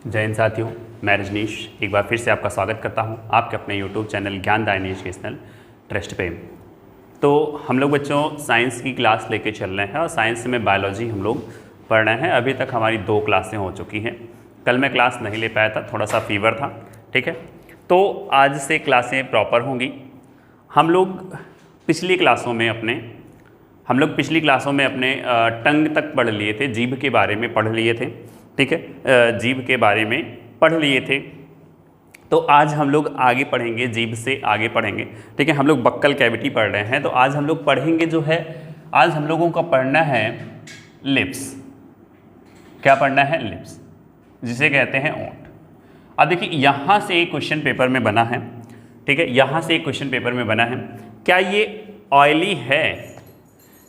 जय हिंद साथियों, मैं रजनीश एक बार फिर से आपका स्वागत करता हूं आपके अपने YouTube चैनल ज्ञानदायिनी एजुकेशनल ट्रस्ट पे। तो हम लोग बच्चों साइंस की क्लास लेके चल रहे हैं और साइंस में बायोलॉजी हम लोग पढ़ रहे हैं। अभी तक हमारी 2 क्लासें हो चुकी हैं। कल मैं क्लास नहीं ले पाया था, थोड़ा सा फीवर था, ठीक है। तो आज से क्लासें प्रॉपर होंगी। हम लोग पिछली क्लासों में अपने टंग तक पढ़ लिए थे, जीभ के बारे में पढ़ लिए थे, ठीक है। जीभ के बारे में पढ़ लिए थे। तो आज हम लोग आगे पढ़ेंगे, जीभ से आगे पढ़ेंगे, ठीक है। हम लोग बक्कल कैविटी पढ़ रहे हैं, तो आज हम लोग पढ़ेंगे जो है, आज हम लोगों का पढ़ना है लिप्स। क्या पढ़ना है? लिप्स, जिसे कहते हैं ओंठ। अब देखिए यहाँ से एक क्वेश्चन पेपर में बना है, ठीक है। यहाँ से एक क्वेश्चन पेपर में बना है, क्या ये ऑयली है?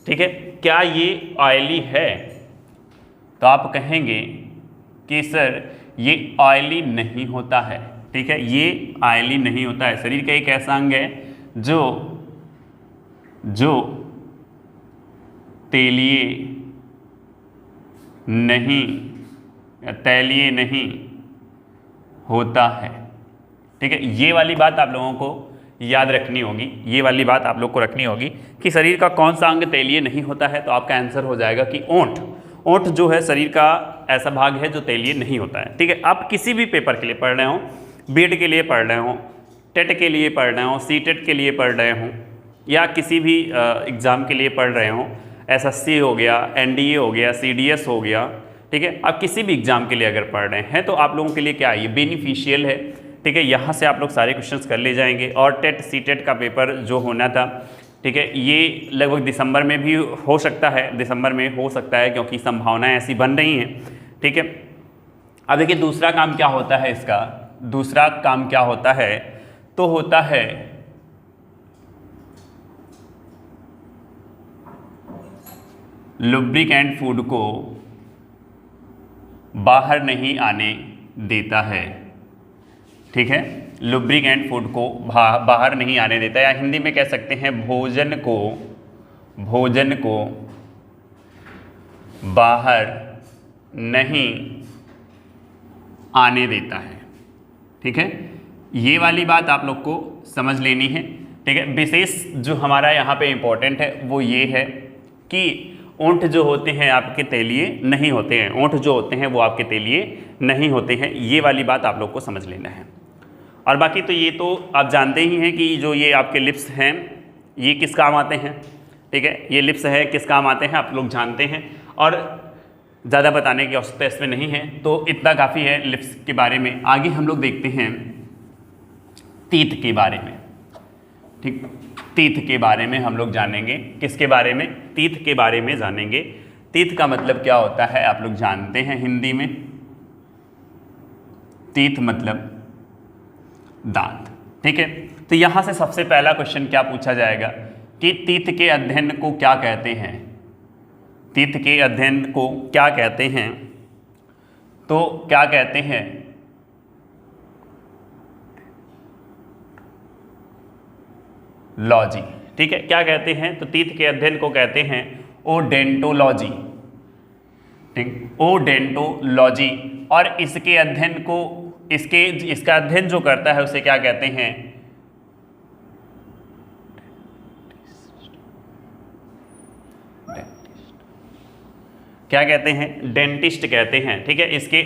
ठीक है, क्या ये ऑयली है? तो आप कहेंगे कि सर ये ऑयली नहीं होता है, ठीक है। ये ऑयली नहीं होता है। शरीर का एक ऐसा अंग है जो तैलीय नहीं होता है, ठीक है। ये वाली बात आप लोगों को याद रखनी होगी, ये वाली बात आप लोग को रखनी होगी कि शरीर का कौन सा अंग तैलीय नहीं होता है। तो आपका आंसर हो जाएगा कि ओंठ। ओंठ जो है शरीर का ऐसा भाग है जो तैलीय नहीं होता है, ठीक है। आप किसी भी पेपर के लिए पढ़ रहे हो, बीएड के लिए पढ़ रहे हो, टेट के लिए पढ़ रहे हो, सीटेट के लिए पढ़ रहे हो, या किसी भी एग्ज़ाम के लिए पढ़ रहे हो, एसएससी हो गया, एनडीए हो गया, सीडीएस हो गया, ठीक है। आप किसी भी एग्ज़ाम के लिए अगर पढ़ रहे हैं तो आप लोगों के लिए क्या है, ये बेनिफिशियल है, ठीक है। यहाँ से आप लोग सारे क्वेश्चंस कर ले जाएंगे। और टेट सीटेट का पेपर जो होना था, ठीक है, ये लगभग दिसंबर में भी हो सकता है, दिसंबर में हो सकता है, क्योंकि संभावनाएं ऐसी बन रही हैं, ठीक है। अब देखिए दूसरा काम क्या होता है इसका, दूसरा काम क्या होता है, तो होता है लुब्रिकेंट फूड को बाहर नहीं आने देता है, ठीक है। लुब्रिकेंट फूड को बाहर नहीं आने देता है, या हिंदी में कह सकते हैं भोजन को बाहर नहीं आने देता है, ठीक है। ये वाली बात आप लोग को समझ लेनी है, ठीक है। विशेष जो हमारा यहाँ पे इम्पोर्टेंट है वो ये है कि ओंठ जो होते हैं आपके तैलीय नहीं होते हैं, ओंठ जो होते हैं वो आपके तैलीय नहीं होते हैं। ये वाली बात आप लोग को समझ लेना है। और बाकी तो ये तो आप जानते ही हैं कि जो ये आपके लिप्स हैं ये किस काम आते हैं, ठीक है। ये लिप्स है किस काम आते हैं आप लोग जानते हैं, और ज़्यादा बताने की आवश्यकता इसमें नहीं है। तो इतना काफ़ी है लिप्स के बारे में। आगे हम लोग देखते हैं तीत के बारे में, ठीक। तीत के बारे में हम लोग जानेंगे। किसके बारे में? तीत के बारे में जानेंगे। तीत का मतलब क्या होता है आप लोग जानते हैं हिंदी में। तीत मतलब दांत, ठीक है। तो यहाँ से सबसे पहला क्वेश्चन क्या पूछा जाएगा कि तीत के अध्ययन को क्या कहते हैं? तीत के अध्ययन को क्या कहते हैं? तो क्या कहते हैं? लॉजी, ठीक है। क्या कहते हैं? तो तीत के अध्ययन को कहते हैं ओडेंटोलॉजी, ठीक, ओडेंटोलॉजी। और इसके अध्ययन को इसका अध्ययन जो करता है उसे क्या कहते हैं? क्या कहते हैं? डेंटिस्ट कहते हैं, ठीक है। इसके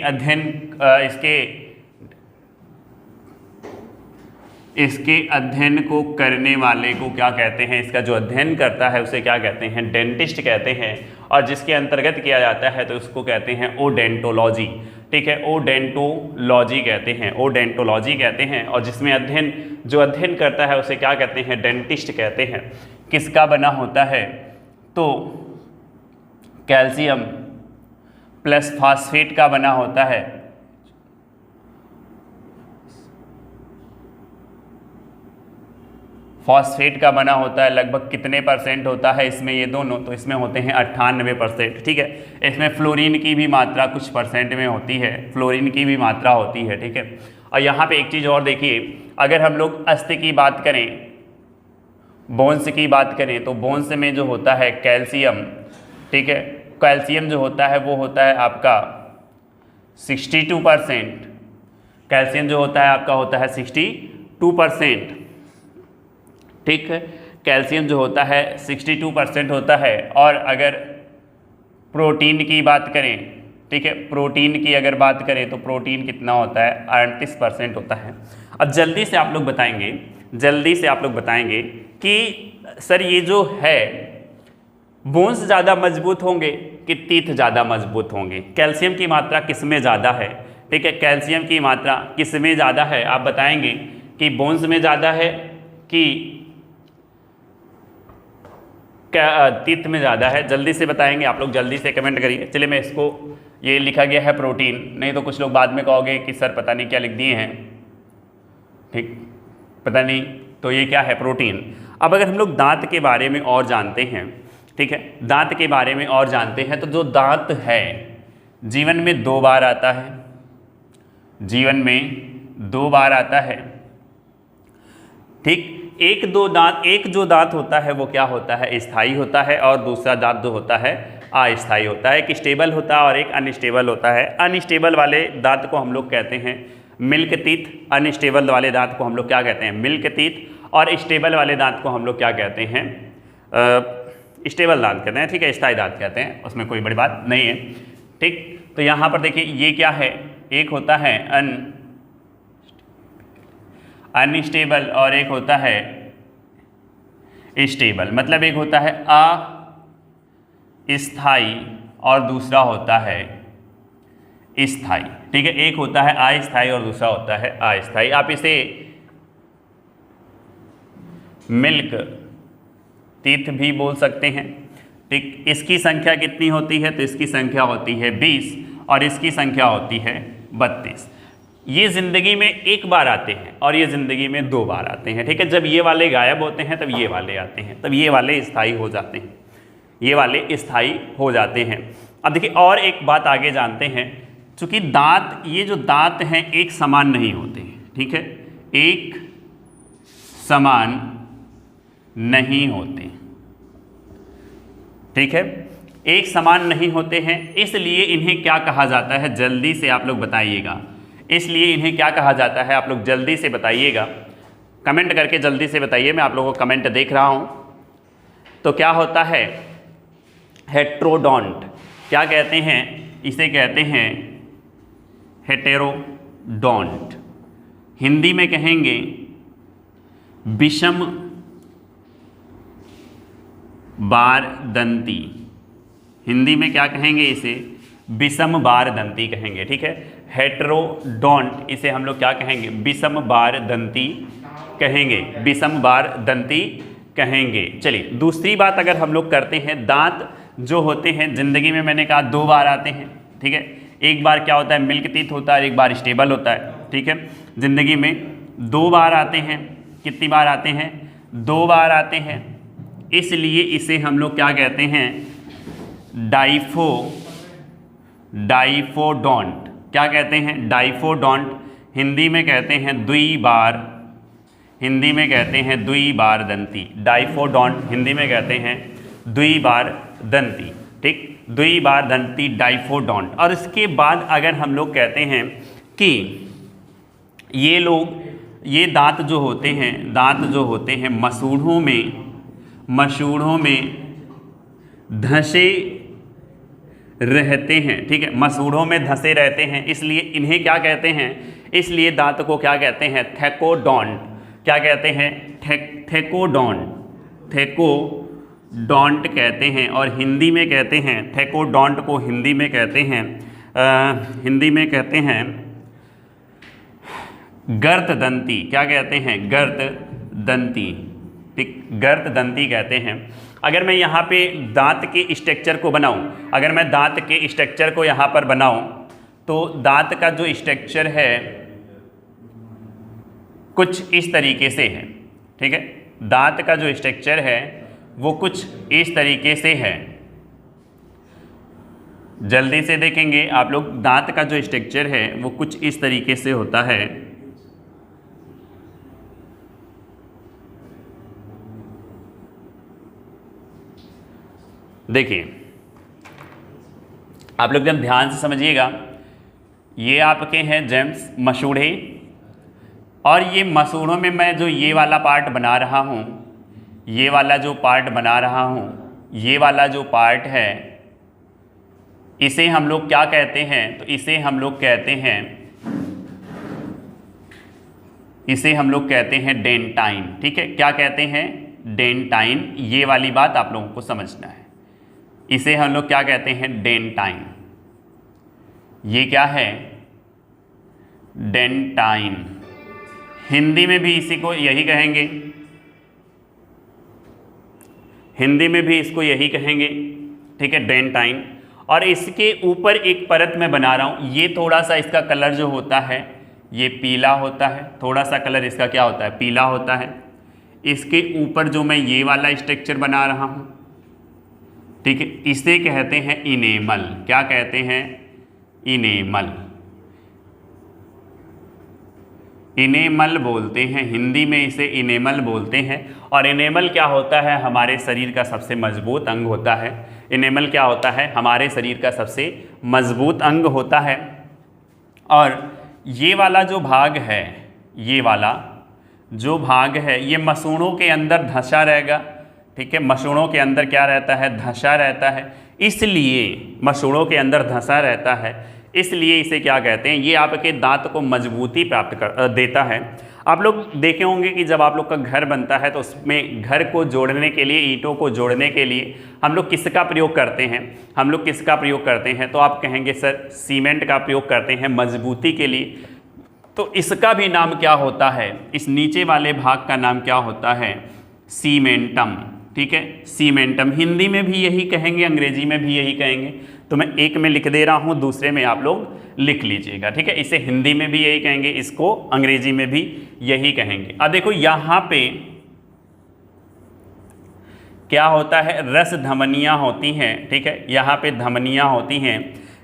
अध्ययन को करने वाले को क्या कहते हैं? इसका जो अध्ययन करता है उसे क्या कहते हैं? डेंटिस्ट कहते हैं। और जिसके अंतर्गत किया जाता है तो उसको कहते हैं ओडेंटोलॉजी, ठीक है। ओडेंटोलॉजी कहते हैं, ओडेंटोलॉजी कहते हैं। और जिसमें जो अध्ययन करता है उसे क्या कहते हैं? डेंटिस्ट कहते हैं। किसका बना होता है? तो कैल्शियम प्लस फास्फेट का बना होता है। फॉस्फेट का बना होता है। लगभग कितने परसेंट होता है इसमें? ये दोनों, तो इसमें होते हैं 98%, ठीक है। इसमें फ्लोरीन की भी मात्रा कुछ परसेंट में होती है, फ्लोरीन की भी मात्रा होती है, ठीक है। और यहाँ पे एक चीज़ और देखिए, अगर हम लोग अस्थि की बात करें, बोन्स की बात करें, तो बोन्स में जो होता है कैल्शियम, ठीक है, कैल्शियम जो होता है वो होता है आपका 62%। कैल्शियम जो होता है आपका होता है 62%। ठीक है, कैल्शियम जो होता है 62% होता है। और अगर प्रोटीन की बात करें, ठीक है, प्रोटीन की अगर बात करें तो प्रोटीन कितना होता है, 38% होता है। अब जल्दी से आप लोग बताएंगे कि सर ये जो है बोन्स ज़्यादा मजबूत होंगे कि टीथ ज़्यादा मजबूत होंगे, कैल्शियम की मात्रा किस में ज़्यादा है। ठीक है, कैल्शियम की मात्रा किस में ज़्यादा है, आप बताएंगे कि बोन्स में ज़्यादा है कि टीथ में ज़्यादा है। जल्दी से बताएंगे आप लोग, जल्दी से कमेंट करिए। चलिए मैं इसको, ये लिखा गया है प्रोटीन, नहीं तो कुछ लोग बाद में कहोगे कि सर पता नहीं क्या लिख दिए हैं, ठीक, पता नहीं, तो ये क्या है, प्रोटीन। अब अगर हम लोग दांत के बारे में और जानते हैं, ठीक है, दांत के बारे में और जानते हैं, तो जो दांत है जीवन में 2 बार आता है, जीवन में 2 बार आता है। ठीक, एक जो दांत होता है वो क्या होता है, स्थायी होता है, और दूसरा दांत जो होता है अस्थायी होता है। एक स्टेबल होता है और एक अनस्टेबल होता है। अनस्टेबल वाले दांत को हम लोग कहते हैं मिल्क टीथ, अनस्टेबल वाले दांत को हम लोग क्या कहते हैं, मिल्क टीथ, और स्टेबल वाले दांत को हम लोग क्या कहते हैं, स्टेबल दांत कहते हैं। ठीक है, स्थायी दांत कहते हैं, उसमें कोई बड़ी बात नहीं है। ठीक, तो यहाँ पर देखिए ये क्या है, एक होता है अनस्टेबल और एक होता है स्टेबल। मतलब एक होता है अस्थाई और दूसरा होता है स्थाई। ठीक है, एक होता है अस्थाई और दूसरा होता है अस्थाई। आप इसे मिल्क टीथ भी बोल सकते हैं। ठीक, इसकी संख्या कितनी होती है, तो इसकी संख्या होती है 20 और इसकी संख्या होती है 32। ये ज़िंदगी में एक बार आते हैं और ये ज़िंदगी में 2 बार आते हैं। ठीक है, जब ये वाले गायब होते हैं तब ये वाले आते हैं, तब ये वाले स्थायी हो जाते हैं, ये वाले स्थायी हो जाते हैं। अब देखिए और एक बात आगे जानते हैं, चूँकि दांत, ये जो दांत हैं एक समान नहीं होते हैं। ठीक है, एक समान नहीं होते। ठीक है, एक समान नहीं होते हैं, इसलिए इन्हें क्या कहा जाता है, जल्दी से आप लोग बताइएगा। इसलिए इन्हें क्या कहा जाता है, आप लोग जल्दी से बताइएगा, कमेंट करके जल्दी से बताइए, मैं आप लोगों को कमेंट देख रहा हूं। तो क्या होता है, हेट्रोडोंट। क्या कहते हैं, इसे कहते हैं हेटेरोडोंट। हिंदी में कहेंगे विषम बारदंती। हिंदी में क्या कहेंगे, इसे विषम बारदंती कहेंगे। ठीक है, हेटेरोडोंट, इसे हम लोग क्या कहेंगे, विषम बारदंती कहेंगे, विषम बारदंती कहेंगे। चलिए दूसरी बात अगर हम लोग करते हैं, दांत जो होते हैं ज़िंदगी में मैंने कहा 2 बार आते हैं। ठीक है, एक बार क्या होता है, मिल्क टीथ होता है, एक बार स्टेबल होता है। ठीक है, ज़िंदगी में 2 बार आते हैं। कितनी बार आते हैं, 2 बार आते हैं, इसलिए इसे हम लोग क्या कहते हैं, डाइफोडोंट। क्या कहते हैं, डाइफोडोंट। हिंदी में कहते हैं द्विबार, हिंदी में कहते हैं द्विबारदंती। डाइफोडोंट हिंदी में कहते हैं द्विबारदंती। ठीक, द्विबारदंती डाइफोडोंट। और इसके बाद अगर हम लोग कहते हैं कि ये लोग, ये दांत जो होते हैं मसूड़ों में धंसे रहते हैं। ठीक है, मसूड़ों में धंसे रहते हैं, इसलिए इन्हें क्या कहते हैं, इसलिए दांत को क्या कहते हैं, थेकोडोंट। क्या कहते हैं, थेकोडोंट कहते हैं। और हिंदी में कहते हैं, थेकोडोंट को हिंदी में कहते हैं गर्तदंती। क्या कहते हैं, गर्तदंती। ठीक, गर्तदंती कहते हैं। अगर मैं यहाँ पे दांत के स्ट्रक्चर को बनाऊँ, अगर मैं दांत के स्ट्रक्चर को यहाँ पर बनाऊँ, तो दांत का जो स्ट्रक्चर है कुछ इस तरीके से है। ठीक है, दांत का जो स्ट्रक्चर है वो कुछ इस तरीके से है। जल्दी से देखेंगे आप लोग, दांत का जो स्ट्रक्चर है वो कुछ इस तरीके से होता है। देखिए आप लोग एकदम ध्यान से समझिएगा, ये आपके हैं जेम्स मसूड़े, और ये मसूड़ों में मैं जो ये वाला पार्ट बना रहा हूँ, ये वाला जो पार्ट बना रहा हूँ, ये वाला जो पार्ट है, इसे हम लोग क्या कहते हैं? तो इसे हम लोग कहते हैं, इसे हम लोग कहते हैं डेंटाइन। ठीक है, क्या कहते हैं? डेंटाइन। ये वाली बात आप लोगों को समझना है। इसे हम लोग क्या कहते हैं? डेंटाइन। ये क्या है? डेंटाइन। हिंदी में भी इसी को यही कहेंगे, हिंदी में भी इसको यही कहेंगे। ठीक है, डेंटाइन। और इसके ऊपर एक परत मैं बना रहा हूँ। ये थोड़ा सा इसका कलर जो होता है ये पीला होता है, थोड़ा सा कलर इसका क्या होता है? पीला होता है। इसके ऊपर जो मैं ये वाला स्ट्रक्चर बना रहा हूँ, ठीक है, इसे कहते हैं इनेमल। क्या कहते हैं? इनेमल। इनेमल बोलते हैं, हिंदी में इसे इनेमल बोलते हैं। और इनेमल क्या होता है? हमारे शरीर का सबसे मजबूत अंग होता है। इनेमल क्या होता है? हमारे शरीर का सबसे मजबूत अंग होता है। और ये वाला जो भाग है, ये वाला जो भाग है, ये मसूड़ों के अंदर धंसा रहेगा। ठीक है, मसूड़ों के अंदर क्या रहता है? धंसा रहता है। इसलिए मसूड़ों के अंदर धंसा रहता है, इसलिए इसे क्या कहते हैं? ये आपके दांत को मजबूती प्राप्त कर देता है। आप लोग देखे होंगे कि जब आप लोग का घर बनता है तो उसमें घर को जोड़ने के लिए, ईंटों को जोड़ने के लिए हम लोग किसका प्रयोग करते हैं? हम लोग किसका प्रयोग करते हैं? तो आप कहेंगे सर सीमेंट का प्रयोग करते हैं मजबूती के लिए। तो इसका भी नाम क्या होता है? इस नीचे वाले भाग का नाम क्या होता है? सीमेंटम। ठीक है, सीमेंटम। हिंदी में भी यही कहेंगे, अंग्रेजी में भी यही कहेंगे। तो मैं एक में लिख दे रहा हूँ, दूसरे में आप लोग लिख लीजिएगा। ठीक है, इसे हिंदी में भी यही कहेंगे, इसको अंग्रेजी में भी यही कहेंगे। अब देखो यहाँ पे क्या होता है? रस धमनियाँ होती हैं। ठीक है, यहाँ पे धमनियाँ होती हैं।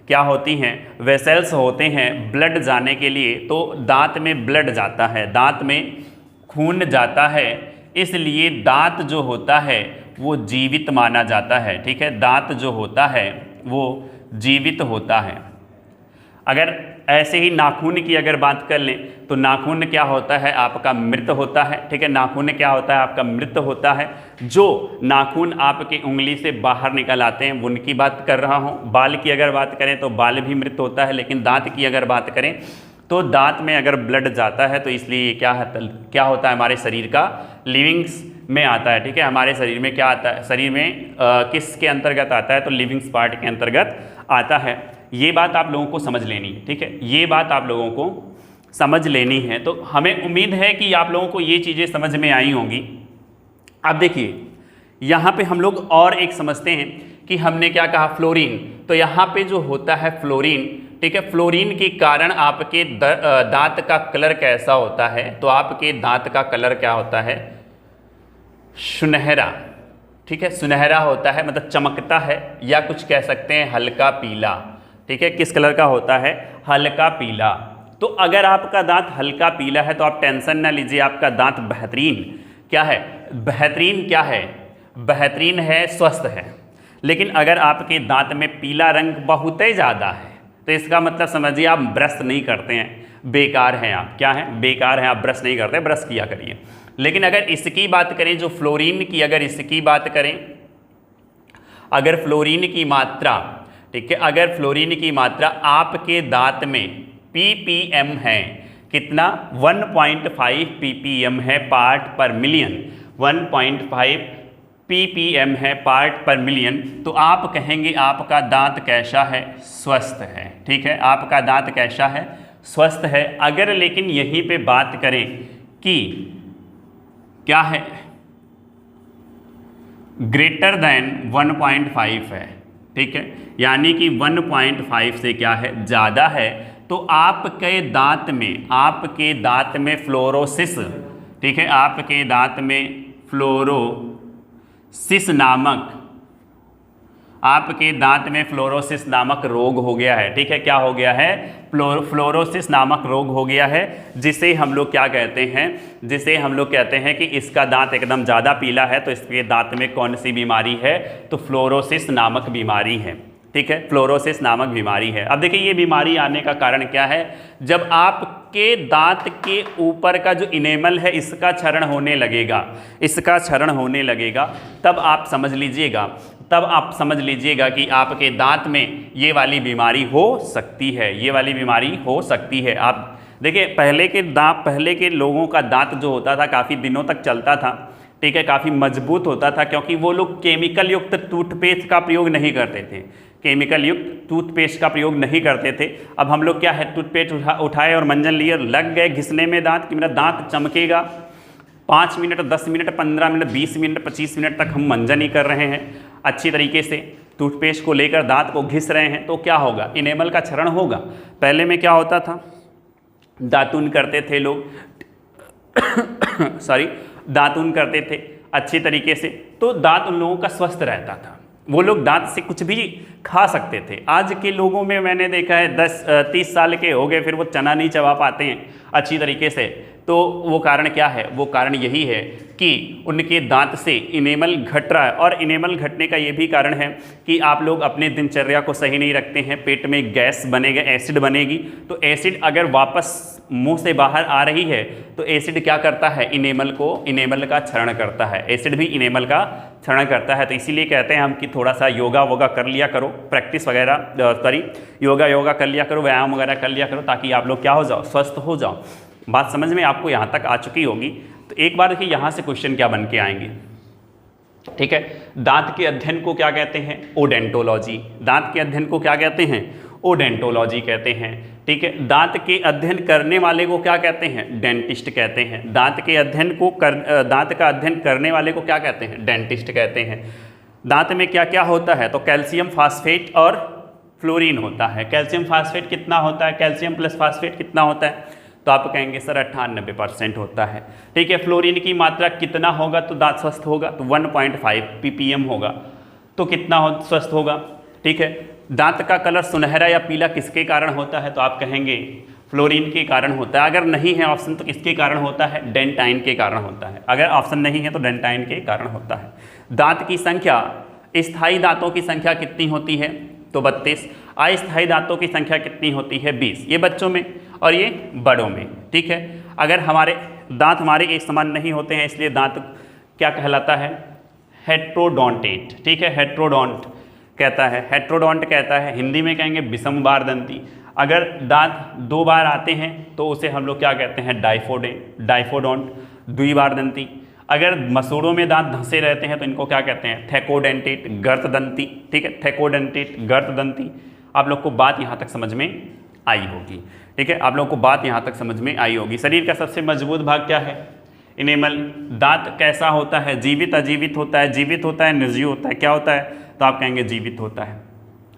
क्या होती हैं? वेसल्स होते हैं ब्लड जाने के लिए। तो दांत में ब्लड जाता है, दांत में खून जाता है, इसलिए दांत जो होता है वो जीवित माना जाता है। ठीक है, दांत जो होता है वो जीवित होता है। अगर ऐसे ही नाखून की अगर बात कर लें तो नाखून क्या होता है? आपका मृत होता है। ठीक है, नाखून क्या होता है? आपका मृत होता है। जो नाखून आपकी उंगली से बाहर निकल आते हैं उनकी बात कर रहा हूँ। बाल की अगर बात करें तो बाल भी मृत होता है, लेकिन दांत की अगर बात करें तो दांत में अगर ब्लड जाता है तो इसलिए क्या होता है? हमारे शरीर का लिविंग्स में आता है। ठीक है, हमारे शरीर में क्या आता है? शरीर में किसके अंतर्गत आता है? तो लिविंग्स पार्ट के अंतर्गत आता है। ये बात आप लोगों को समझ लेनी है। ठीक है, ये बात आप लोगों को समझ लेनी है। तो हमें उम्मीद है कि आप लोगों को ये चीज़ें समझ में आई होंगी। अब देखिए यहाँ पे हम लोग और एक समझते हैं कि हमने क्या कहा? फ्लोरीन। तो यहाँ पे जो होता है फ्लोरीन, ठीक है, फ्लोरीन के कारण आपके दांत का कलर कैसा होता है? तो आपके दांत का कलर क्या होता है? सुनहरा। ठीक है, सुनहरा होता है, मतलब चमकता है, या कुछ कह सकते हैं हल्का पीला। ठीक है, किस कलर का होता है? हल्का पीला। तो अगर आपका दांत हल्का पीला है तो आप टेंशन ना लीजिए, आपका दांत बेहतरीन क्या है? बेहतरीन क्या है? बेहतरीन है, स्वस्थ है। लेकिन अगर आपके दांत में पीला रंग बहुत ही ज़्यादा है तो इसका मतलब समझिए आप ब्रश नहीं करते हैं, बेकार हैं आप। क्या हैं? बेकार हैं आप, ब्रश नहीं करते, ब्रश किया करिए। लेकिन अगर इसकी बात करें, जो फ्लोरीन की अगर इसकी बात करें, अगर फ्लोरीन की मात्रा, ठीक है, अगर फ्लोरीन की मात्रा आपके दांत में ppm है, कितना? 1.5 ppm है पार्ट पर मिलियन। 1.5 ppm है पार्ट पर मिलियन। तो आप कहेंगे आपका दांत कैसा है? स्वस्थ है। ठीक है, आपका दांत कैसा है? स्वस्थ है। अगर लेकिन यहीं पे बात करें कि क्या है? ग्रेटर देन 1.5 है। ठीक है, यानी कि 1.5 से क्या है? ज़्यादा है, तो आपके दांत में फ्लोरोसिस, ठीक है, आपके दांत में फ्लोरोसिस नामक रोग हो गया है। ठीक है, क्या हो गया है? फ्लोरोसिस नामक रोग हो गया है, जिसे हम लोग क्या कहते हैं? जिसे हम लोग कहते हैं कि इसका दांत एकदम ज़्यादा पीला है, तो इसके दांत में कौन सी बीमारी है? तो फ्लोरोसिस नामक बीमारी है। ठीक है, फ्लोरोसिस नामक बीमारी है। अब देखिए ये बीमारी आने का कारण क्या है, जब आपके दांत के ऊपर का जो इनेमल है इसका क्षरण होने लगेगा, इसका क्षरण होने लगेगा, तब आप समझ लीजिएगा कि आपके दांत में ये वाली बीमारी हो सकती है, ये वाली बीमारी हो सकती है। आप देखिए पहले के लोगों का दांत जो होता था काफ़ी दिनों तक चलता था, ठीक है, काफ़ी मजबूत होता था, क्योंकि वो लोग केमिकल युक्त टूथपेस्ट का प्रयोग नहीं करते थे, केमिकल युक्त टूथपेस्ट का प्रयोग नहीं करते थे। अब हम लोग क्या है, टूथपेस्ट उठाए और मंजन लिए, लग गए घिसने में दांत कि मेरा दांत चमकेगा। 5 minute, 10 minute, 15 minute, 20 minute, 25 minute तक हम मंजन ही कर रहे हैं अच्छी तरीके से, टूथपेस्ट को लेकर दांत को घिस रहे हैं, तो क्या होगा, इनेमल का क्षरण होगा। पहले में क्या होता था, दातून करते थे लोग दातून करते थे अच्छी तरीके से, तो दांत उन लोगों का स्वस्थ रहता था, वो लोग दांत से कुछ भी खा सकते थे। आज के लोगों में मैंने देखा है 10-30 साल के हो गए, फिर वो चना नहीं चबा पाते हैं अच्छी तरीके से। तो वो कारण क्या है, वो कारण यही है कि उनके दांत से इनेमल घट रहा है, और इनेमल घटने का ये भी कारण है कि आप लोग अपने दिनचर्या को सही नहीं रखते हैं, पेट में गैस बनेगा, एसिड बनेगी, तो एसिड अगर वापस मुंह से बाहर आ रही है तो एसिड क्या करता है, इनेमल का क्षरण करता है, एसिड भी इनेमल का क्षरण करता है। तो इसीलिए कहते हैं हम कि थोड़ा सा योगा वोगा कर लिया करो, प्रैक्टिस वगैरह योगा कर लिया करो, व्यायाम वगैरह कर लिया करो, ताकि आप लोग क्या हो जाओ, स्वस्थ हो जाओ। बात समझ में आपको यहाँ तक आ चुकी होगी। तो एक बार देखिए यहाँ से क्वेश्चन क्या बन के आएंगे, ठीक है। दांत के अध्ययन को क्या कहते हैं, ओडेंटोलॉजी। दांत के अध्ययन को क्या कहते हैं, ओडेंटोलॉजी कहते हैं, ठीक है। दांत के अध्ययन करने वाले को क्या कहते हैं, डेंटिस्ट कहते हैं। दांत का अध्ययन करने वाले को क्या कहते हैं, डेंटिस्ट कहते हैं। दांत में क्या क्या होता है, तो कैल्शियम फास्फेट और फ्लोरीन होता है। कैल्शियम फास्फेट कितना होता है, कैल्शियम प्लस फास्फेट कितना होता है, तो आप कहेंगे सर 98% होता है, ठीक है। फ्लोरीन की मात्रा कितना होगा तो दांत स्वस्थ होगा, तो 1.5 ppm होगा, तो कितना स्वस्थ होगा, ठीक है। दांत का कलर सुनहरा या पीला किसके कारण होता है, तो आप कहेंगे फ्लोरीन के कारण होता है। अगर नहीं है ऑप्शन तो किसके कारण होता है, डेंटाइन के कारण होता है। अगर ऑप्शन नहीं है तो डेंटाइन के कारण होता है। दांत की संख्या, स्थायी दांतों की संख्या कितनी होती है, तो 32। अस्थायी दांतों की संख्या कितनी होती है, 20। ये बच्चों में और ये बड़ों में, ठीक है। अगर हमारे दांत हमारे एक समान नहीं होते हैं, इसलिए दांत क्या कहलाता है, हेट्रोडोंटेट, ठीक है। हेट्रोडोंट कहता है, हिंदी में कहेंगे विषम बार दंती। अगर दांत 2 बार आते हैं तो उसे हम लोग क्या कहते हैं, डाइफोडोंट, द्विबार दंती। अगर मसूड़ों में दांत धंसे रहते हैं तो इनको क्या कहते हैं, थेकोडेंटेट, गर्तदंती, ठीक है। थेकोडेंटेट, गर्तदंती। आप लोग को बात यहाँ तक समझ में आई होगी, ठीक है। आप लोग को बात यहाँ तक समझ में आई होगी। शरीर का सबसे मजबूत भाग क्या है, इनेमल। दांत कैसा होता है, जीवित अजीवित होता है, जीवित होता है निर्जीव होता है, क्या होता है, तो आप कहेंगे जीवित होता है,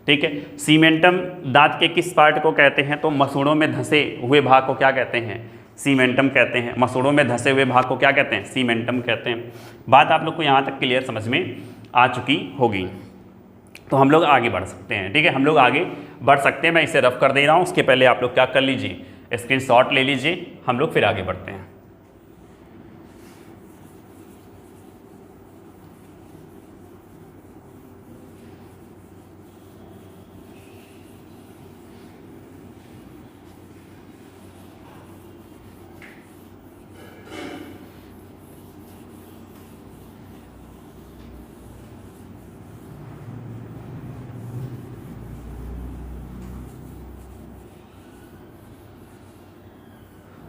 ठीक है। सीमेंटम दांत के किस पार्ट को कहते हैं, तो मसूड़ों में धंसे हुए भाग को क्या कहते हैं, सीमेंटम कहते हैं। मसूड़ों में धंसे हुए भाग को क्या कहते हैं, सीमेंटम कहते हैं। बात आप लोग को यहाँ तक क्लियर समझ में आ चुकी होगी। तो हम लोग आगे बढ़ सकते हैं, ठीक है। हम लोग आगे बढ़ सकते हैं, मैं इसे रफ कर दे रहा हूँ। उसके पहले आप लोग क्या कर लीजिए, स्क्रीनशॉट ले लीजिए, हम लोग फिर आगे बढ़ते हैं।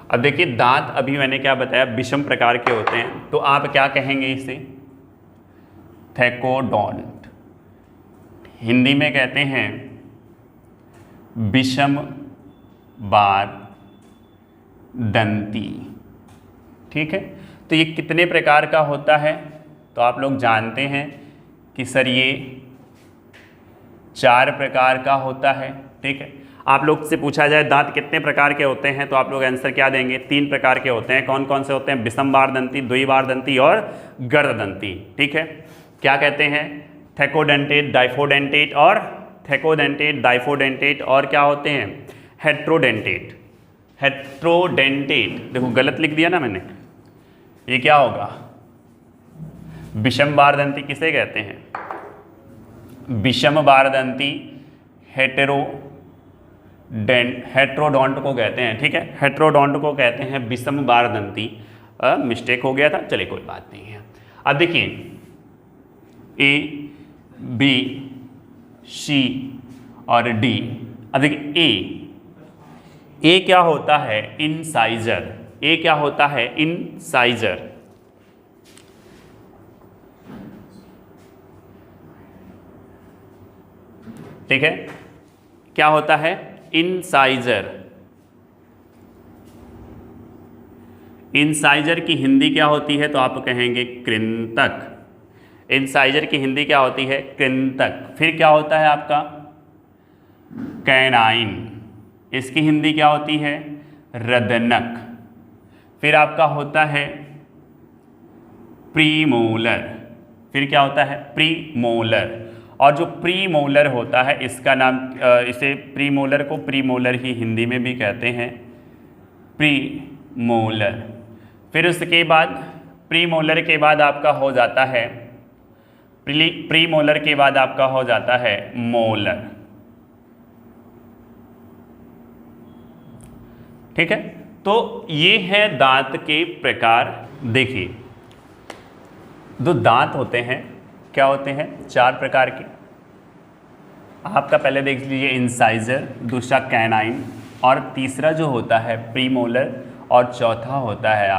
अब देखिए दांत अभी मैंने क्या बताया, विषम प्रकार के होते हैं, तो आप क्या कहेंगे इसे, थेकोडोंट। हिंदी में कहते हैं विषम बार दंती, ठीक है। तो ये कितने प्रकार का होता है, तो आप लोग जानते हैं कि सर ये 4 प्रकार का होता है, ठीक है। आप लोग से पूछा जाए दांत कितने प्रकार के होते हैं, तो आप लोग आंसर क्या देंगे, 3 प्रकार के होते हैं। कौन कौन से होते हैं, विषम बार दंती, द्विबार दंती और गर्ददंती, ठीक है। क्या कहते हैं, थेकोडेंटेट, डाइफोडेंटेट और थेकोडेंटेट, डाइफोडेंटेट और क्या होते हैं, हेट्रोडेंटेट। हेट्रोडेंटेट देखो गलत लिख दिया ना मैंने, ये क्या होगा, विषम बार दंती किसे कहते हैं, विषम बार दंती हेट्रोडोंट को कहते हैं, ठीक है, हेट्रोडोंट को कहते हैं विषम बारदंती। मिस्टेक हो गया था, चलिए कोई बात नहीं है। अब देखिए ए, बी, सी और डी। अब देखिए ए क्या होता है? इंसाइजर। ए क्या होता है? इंसाइजर। ठीक है, क्या होता है? इंसाइजर। इंसाइजर की हिंदी क्या होती है? तो आप कहेंगे कृंतक। इंसाइजर की हिंदी क्या होती है? कृंतक। फिर क्या होता है आपका? कैनाइन। इसकी हिंदी क्या होती है? रदनक। फिर आपका होता है प्रीमोलर। फिर क्या होता है? प्रीमोलर। और जो प्रीमोलर होता है इसका नाम, इसे प्रीमोलर को प्रीमोलर ही हिंदी में भी कहते हैं, प्रीमोलर। फिर उसके बाद प्रीमोलर के बाद आपका हो जाता है, प्रीमोलर के बाद आपका हो जाता है मोलर। ठीक है, तो ये है दांत के प्रकार। देखिए दो दांत होते हैं, क्या होते हैं? 4 प्रकार के। आपका पहले देख लीजिए इंसाइजर, दूसरा कैनाइन, और तीसरा जो होता है प्रीमोलर, और चौथा होता है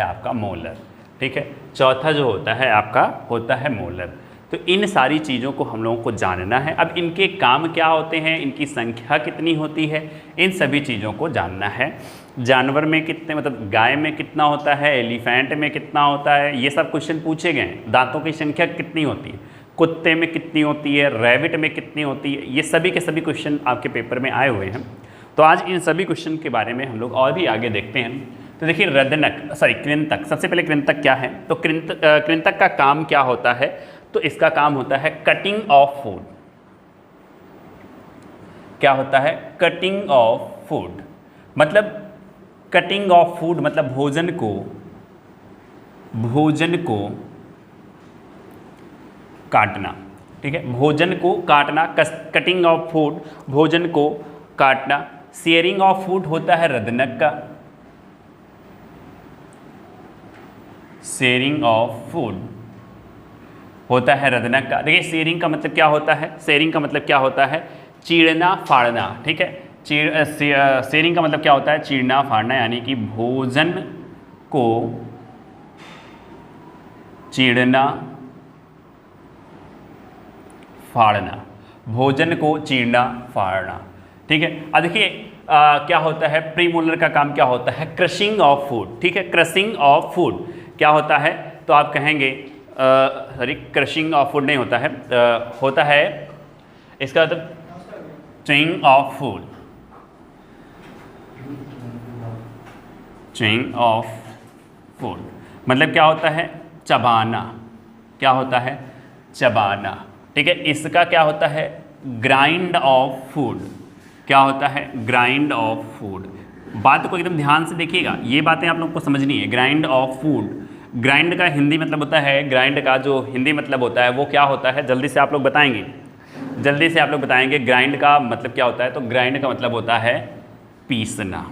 आपका मोलर। ठीक है, चौथा जो होता है आपका होता है मोलर। तो इन सारी चीज़ों को हम लोगों को जानना है। अब इनके काम क्या होते हैं, इनकी संख्या कितनी होती है, इन सभी चीज़ों को जानना है। जानवर में कितने, मतलब गाय में कितना होता है, एलिफेंट में कितना होता है, ये सब क्वेश्चन पूछे गए हैं। दांतों की संख्या कितनी होती है, कुत्ते में कितनी होती है, रैबिट में कितनी होती है, ये सभी के सभी क्वेश्चन आपके पेपर में आए हुए हैं। तो आज इन सभी क्वेश्चन के बारे में हम लोग और भी आगे देखते हैं। तो देखिए कृंतक। सबसे पहले कृंतक क्या है? तो कृंतक का काम क्या होता है? तो इसका काम होता है कटिंग ऑफ फूड। क्या होता है? Cutting of food. मतलब कटिंग ऑफ फूड मतलब भोजन को काटना। ठीक है, भोजन को काटना, कटिंग ऑफ फूड, भोजन को काटना। शेयरिंग ऑफ फूड होता है रदनक का। शेयरिंग ऑफ फूड होता है रदनक का। देखिए शेयरिंग का मतलब क्या होता है? शेयरिंग का मतलब क्या होता है? चीरना फाड़ना। ठीक है, शेयरिंग का मतलब क्या होता है? चीरना फाड़ना, यानी कि भोजन को चीरना फाड़ना, भोजन को चीरना फाड़ना। ठीक है, अब देखिए क्या होता है? प्रीमोलर का काम क्या होता है? Crushing of food. ठीक है, क्रशिंग ऑफ फूड क्या होता है? तो आप कहेंगे क्रशिंग ऑफ फूड नहीं होता है, होता है इसका मतलब chewing of food. Chewing of food मतलब क्या होता है? चबाना। क्या होता है? चबाना। ठीक है, इसका क्या होता है? Grind of food. क्या होता है? Grind of food. बात को एकदम ध्यान से देखिएगा, ये बातें आप लोग को समझनी है। ग्राइंड ऑफ फूड, ग्राइंड का हिंदी मतलब होता है, ग्राइंड का जो हिंदी मतलब होता है वो क्या होता है? जल्दी से आप लोग बताएंगे, ग्राइंड का मतलब क्या होता है? तो ग्राइंड का मतलब होता है पीसना।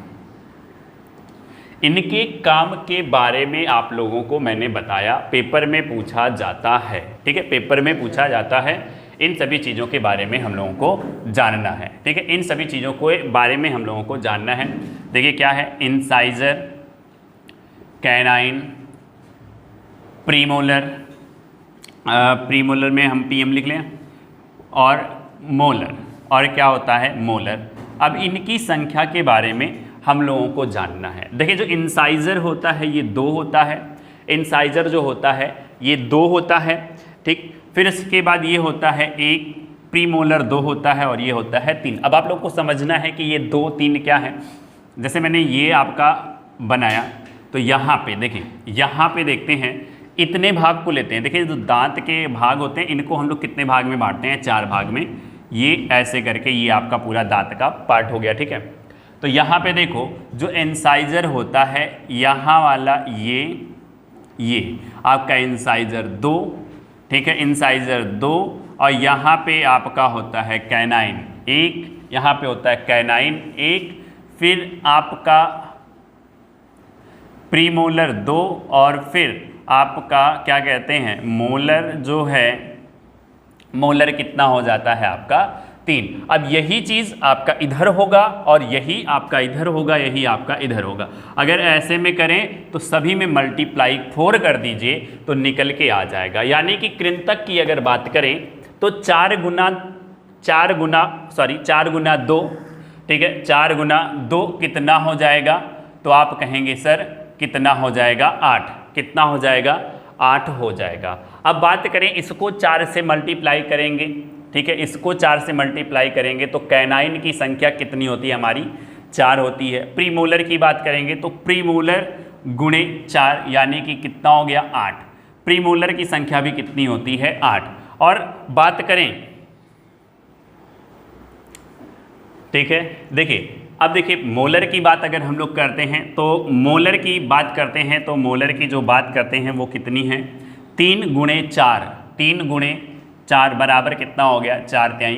इनके काम के बारे में आप लोगों को मैंने बताया, पेपर में पूछा जाता है। ठीक है, पेपर में पूछा जाता है। इन सभी चीज़ों के बारे में हम लोगों को जानना है। ठीक है, इन सभी चीज़ों के बारे में हम लोगों को जानना है। देखिए क्या है? इंसाइजर, कैनाइन, प्रीमोलर, प्रीमोलर में हम पीएम लिख लें, और मोलर, और क्या होता है? मोलर। अब इनकी संख्या के बारे में हम लोगों को जानना है। देखिए जो इंसाइजर होता है ये 2 होता है, इंसाइजर जो होता है ये 2 होता है। ठीक, फिर इसके बाद ये होता है 1, प्रीमोलर 2 होता है, और ये होता है 3। अब आप लोग को समझना है कि ये 2, 3 क्या है। जैसे मैंने ये आपका बनाया, तो यहाँ पे देखिए, यहाँ पे देखते हैं इतने भाग को लेते हैं। देखिए जो दांत के भाग होते हैं इनको हम लोग कितने भाग में बांटते हैं? 4 भाग में। ये ऐसे करके ये आपका पूरा दांत का पार्ट हो गया। ठीक है, तो यहाँ पे देखो जो इंसाइजर होता है, यहाँ वाला ये आपका इंसाइजर 2, ठीक है, इंसाइजर 2, और यहाँ पे आपका होता है कैनाइन 1, यहाँ पे होता है कैनाइन 1, फिर आपका प्रीमोलर 2 और फिर आपका क्या कहते हैं मोलर जो है, मोलर कितना हो जाता है आपका 3। अब यही चीज़ आपका इधर होगा और यही आपका इधर होगा, यही आपका इधर होगा। अगर ऐसे में करें तो सभी में मल्टीप्लाई 4 कर दीजिए तो निकल के आ जाएगा। यानी कि कृंतक की अगर बात करें तो 4 गुना 2, ठीक है, 4 गुना 2 कितना हो जाएगा, तो आप कहेंगे सर कितना हो जाएगा 8, कितना हो जाएगा 8 हो जाएगा। अब बात करें इसको 4 से मल्टीप्लाई करेंगे, ठीक है, इसको 4 से मल्टीप्लाई करेंगे तो कैनाइन की संख्या कितनी होती है हमारी 4 होती है। प्रीमोलर की बात करेंगे तो प्रीमोलर गुणे 4 यानी कि कितना हो गया 8। प्रीमोलर की संख्या भी कितनी होती है 8। और बात करें, ठीक है, देखिए अब देखिए मोलर की बात अगर हम लोग करते हैं तो मोलर की बात करते हैं तो मोलर की जो बात करते हैं वो कितनी है 3 गुणे 4, 3 गुणे 4 बराबर कितना हो गया 4 तिहाई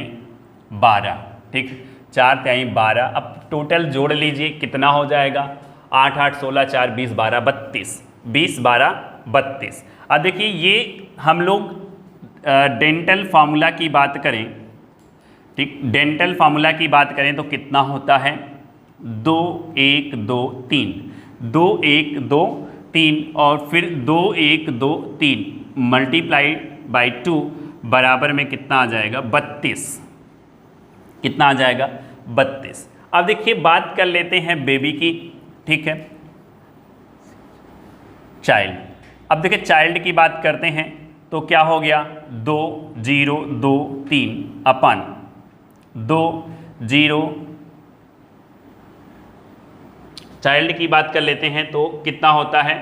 12, ठीक, 4 तिहाई 12। अब टोटल जोड़ लीजिए कितना हो जाएगा 8 8 16 4 20 12 32, 20 12 32। अब देखिए ये हम लोग डेंटल फार्मूला की बात करें, ठीक, डेंटल फार्मूला की बात करें तो कितना होता है 2 1 2 3, 2 1 2 3 और फिर 2 1 2 3 मल्टीप्लाइड बाई 2 बराबर में कितना आ जाएगा 32, कितना आ जाएगा 32। अब देखिए बात कर लेते हैं बेबी की, ठीक है, चाइल्ड। अब देखिए चाइल्ड की बात करते हैं तो क्या हो गया 2 0 2 3 अपन 2 0। चाइल्ड की बात कर लेते हैं तो कितना होता है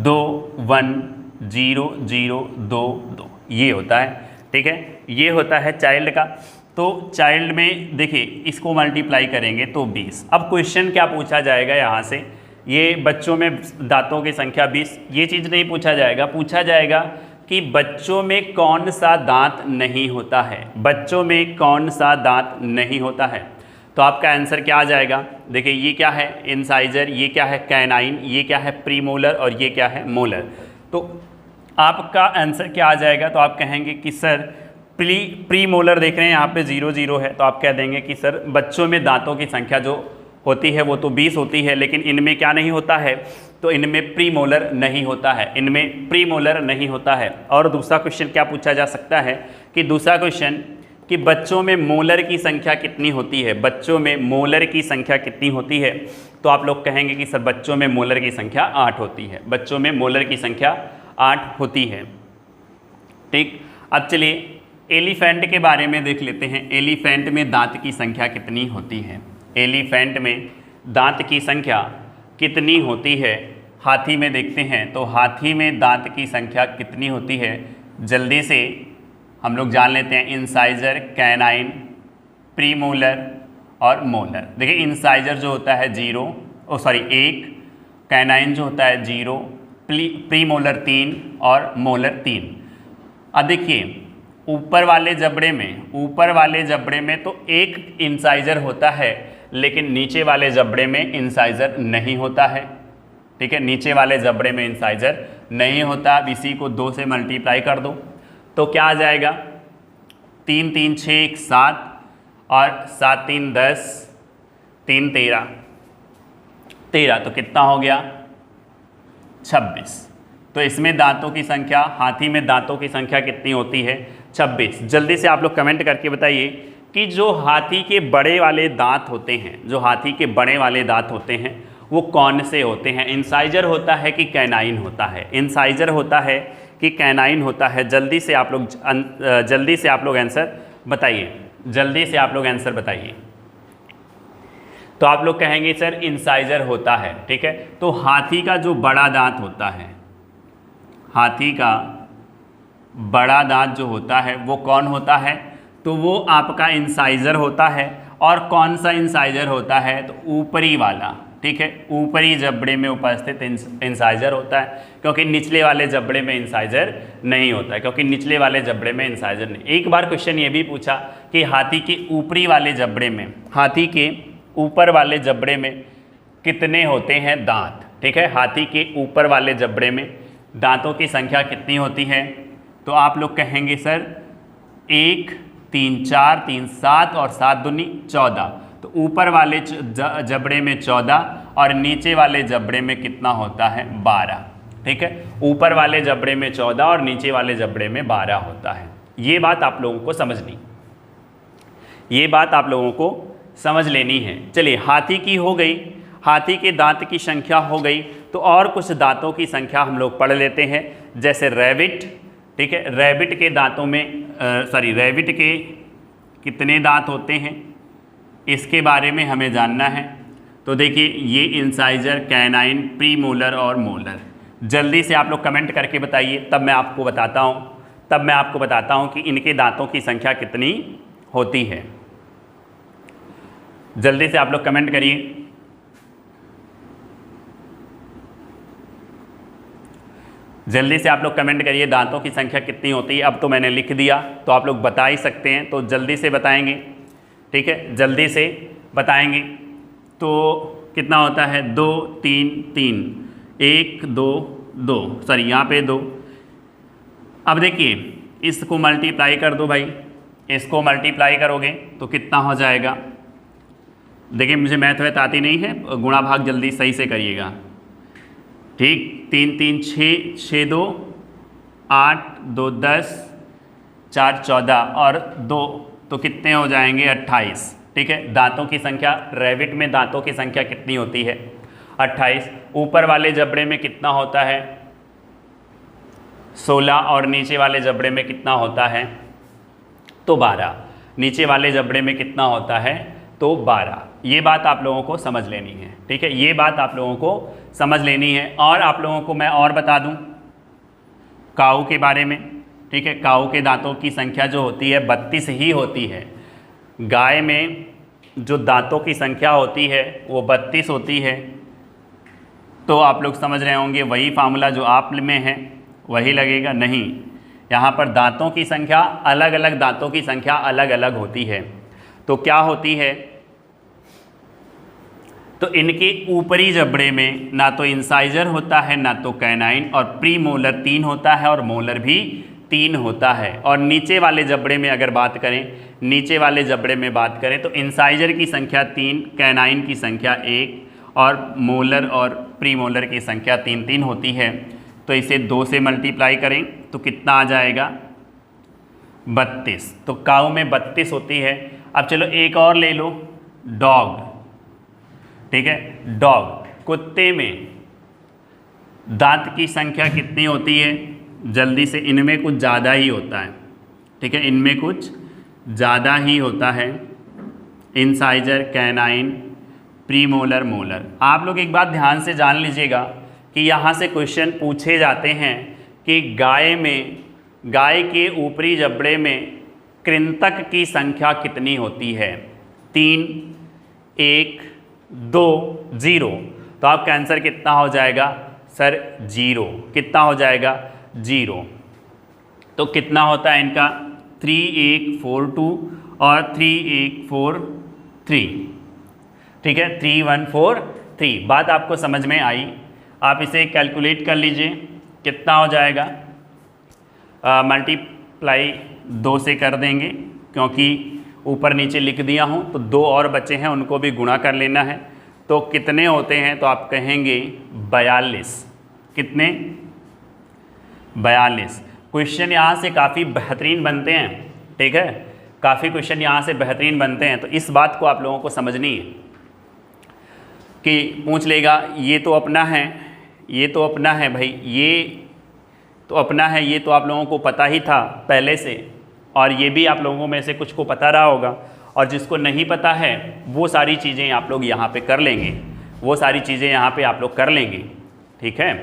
2 1 0 0 2 2, ये होता है, ठीक है, ये होता है चाइल्ड का। तो चाइल्ड में देखिए इसको मल्टीप्लाई करेंगे तो 20। अब क्वेश्चन क्या पूछा जाएगा यहाँ से, ये बच्चों में दांतों की संख्या 20, ये चीज़ नहीं पूछा जाएगा। पूछा जाएगा कि बच्चों में कौन सा दांत नहीं होता है, बच्चों में कौन सा दांत नहीं होता है। तो आपका आंसर क्या आ जाएगा, देखिए ये क्या है इंसाइजर, ये क्या है कैनाइन, ये क्या है प्रीमोलर और ये क्या है मोलर। तो आपका आंसर क्या आ जाएगा, तो आप कहेंगे कि सर प्रीमोलर देख रहे हैं यहाँ पे 0 0 है, तो आप कह देंगे कि सर बच्चों में दांतों की संख्या जो होती है वो तो 20 होती है, लेकिन इनमें क्या नहीं होता है, तो इनमें प्रीमोलर नहीं होता है, इनमें प्रीमोलर नहीं होता है। और दूसरा क्वेश्चन क्या पूछा जा सकता है कि दूसरा क्वेश्चन कि बच्चों में मोलर की संख्या कितनी होती है, बच्चों में मोलर की संख्या कितनी होती है। तो आप लोग कहेंगे कि सर बच्चों में मोलर की संख्या 8 होती है, बच्चों में मोलर की संख्या 8 होती है, ठीक। अब चलिए एलिफेंट के बारे में देख लेते हैं, एलिफेंट में दांत की संख्या कितनी होती है, एलिफेंट में दांत की संख्या कितनी होती है। हाथी में देखते हैं तो हाथी में दांत की संख्या कितनी होती है, जल्दी से हम लोग जान लेते हैं। इंसाइजर, कैनाइन, प्रीमोलर और मोलर। देखिए इंसाइजर जो होता है 1, कैनाइन जो होता है 0, प्रीमोलर 3 और मोलर 3। अब देखिए ऊपर वाले जबड़े में तो एक इंसाइजर होता है, लेकिन नीचे वाले जबड़े में इंसाइजर नहीं होता है, ठीक है, नीचे वाले जबड़े में इंसाइजर नहीं होता। अब इसी को 2 से मल्टीप्लाई कर दो तो क्या आ जाएगा 3 3 6 7 और 7 3 10, 3 13, तो कितना हो गया 26। तो इसमें दांतों की संख्या, हाथी में दांतों की संख्या कितनी होती है 26। जल्दी से आप लोग कमेंट करके बताइए कि जो हाथी के बड़े वाले दांत होते हैं, जो हाथी के बड़े वाले दांत होते हैं वो कौन से होते हैं, इंसाइजर होता है कि कैनाइन होता है, इंसाइजर होता है कि कैनाइन होता है। जल्दी से आप लोग आंसर बताइए, जल्दी से आप लोग आंसर बताइए। तो आप लोग कहेंगे सर इंसाइजर होता है, ठीक है। तो हाथी का जो बड़ा दांत होता है, हाथी का बड़ा दांत जो होता है वो कौन होता है, तो वो आपका इंसाइजर होता है। और कौन सा इंसाइजर होता है, तो ऊपरी वाला, ठीक है, ऊपरी जबड़े में उपस्थित इंसाइजर होता है, क्योंकि निचले वाले जबड़े में इंसाइजर नहीं होता है, क्योंकि निचले वाले जबड़े में इंसाइजर नहीं। एक बार क्वेश्चन ये भी पूछा कि हाथी के ऊपरी वाले जबड़े में, हाथी के ऊपर वाले जबड़े में कितने होते हैं दांत, ठीक है, हाथी के ऊपर वाले जबड़े में दांतों की संख्या कितनी होती है? तो आप लोग कहेंगे सर 1 3 4 3 7 और 7 दूनी 14। तो ऊपर वाले जबड़े में 14 और नीचे वाले जबड़े में कितना होता है? 12, ठीक है, ऊपर वाले जबड़े में 14 और नीचे वाले जबड़े में 12 होता है। ये बात आप लोगों को समझनी, ये बात आप लोगों को समझ लेनी है। चलिए, हाथी की हो गई, हाथी के दांत की संख्या हो गई, तो और कुछ दांतों की संख्या हम लोग पढ़ लेते हैं, जैसे रैबिट, ठीक है, रैबिट के दांतों में रैबिट के कितने दांत होते हैं, इसके बारे में हमें जानना है। तो देखिए, ये इंसाइजर, कैनाइन, प्री मोलर और मोलर। जल्दी से आप लोग कमेंट करके बताइए, तब मैं आपको बताता हूँ कि इनके दांतों की संख्या कितनी होती है। जल्दी से आप लोग कमेंट करिए। जल्दी से आप लोग कमेंट करिए, दांतों की संख्या कितनी होती है। अब तो मैंने लिख दिया, तो आप लोग बता ही सकते हैं, तो जल्दी से बताएंगे, ठीक है, जल्दी से बताएंगे। तो कितना होता है? 2 3 3, 1 2 2, सॉरी यहाँ पे 2। अब देखिए, इसको मल्टीप्लाई कर दो भाई, इसको मल्टीप्लाई करोगे तो कितना हो जाएगा? देखिए, मुझे मैथ वैथ आती नहीं है, गुणा भाग जल्दी सही से करिएगा, ठीक। 3 3 6, 6 2 8, 2 10, 4 14 और 2, तो कितने हो जाएंगे? 28, ठीक है। दांतों की संख्या, रैबिट में दांतों की संख्या कितनी होती है? 28। ऊपर वाले जबड़े में कितना होता है? 16 और नीचे वाले जबड़े में कितना होता है? तो 12। नीचे वाले जबड़े में कितना होता है? तो 12। ये बात आप लोगों को समझ लेनी है, ठीक है, ये बात आप लोगों को समझ लेनी है। और आप लोगों को मैं और बता दूं काऊ के बारे में, ठीक है। काऊ के दांतों की संख्या जो होती है 32 ही होती है। गाय में जो दांतों की संख्या होती है वो 32 होती है। तो आप लोग समझ रहे होंगे, वही फार्मूला जो आप में है वही लगेगा। नहीं, यहाँ पर दांतों की संख्या अलग अलग, दांतों की संख्या अलग अलग होती है। तो क्या होती है? तो इनके ऊपरी जबड़े में ना तो इंसाइजर होता है, ना तो कैनाइन, और प्री मोलर 3 होता है और मोलर भी 3 होता है। और नीचे वाले जबड़े में अगर बात करें, नीचे वाले जबड़े में बात करें तो इंसाइजर की संख्या 3, कैनाइन की संख्या 1 और मोलर और प्री मोलर की संख्या 3 3 होती है। तो इसे 2 से मल्टीप्लाई करें तो कितना आ जाएगा? 32। तो काऊ में 32 होती है। अब चलो एक और ले लो, डॉग, ठीक है, डॉग, कुत्ते में दांत की संख्या कितनी होती है? जल्दी से, इनमें कुछ ज़्यादा ही होता है, ठीक है, इनमें कुछ ज़्यादा ही होता है। Incisor, canine, premolar, molar. आप लोग एक बात ध्यान से जान लीजिएगा कि यहाँ से क्वेश्चन पूछे जाते हैं कि गाय में, गाय के ऊपरी जबड़े में कृंतक की संख्या कितनी होती है? 3 1 2 0। तो आपका आंसर कितना हो जाएगा? सर 0। कितना हो जाएगा? 0। तो कितना होता है इनका? 3 1 4 2 और 3 1 4 3, ठीक है, 3 1 4 3। बात आपको समझ में आई? आप इसे कैलकुलेट कर लीजिए, कितना हो जाएगा? मल्टीप्लाई 2 से कर देंगे, क्योंकि ऊपर नीचे लिख दिया हूँ, तो 2 और बचे हैं, उनको भी गुणा कर लेना है। तो कितने होते हैं? तो आप कहेंगे 42। कितने? 42। क्वेश्चन यहाँ से काफ़ी बेहतरीन बनते हैं, ठीक है, काफ़ी क्वेश्चन यहाँ से बेहतरीन बनते हैं। तो इस बात को आप लोगों को समझनी है कि पूछ लेगा ये तो अपना है, ये तो अपना है भाई, ये तो अपना है, ये तो आप लोगों को पता ही था पहले से, और ये भी आप लोगों में से कुछ को पता रहा होगा, और जिसको नहीं पता है वो सारी चीज़ें आप लोग यहाँ पे कर लेंगे, वो सारी चीज़ें यहाँ पे आप लोग कर लेंगे, ठीक है,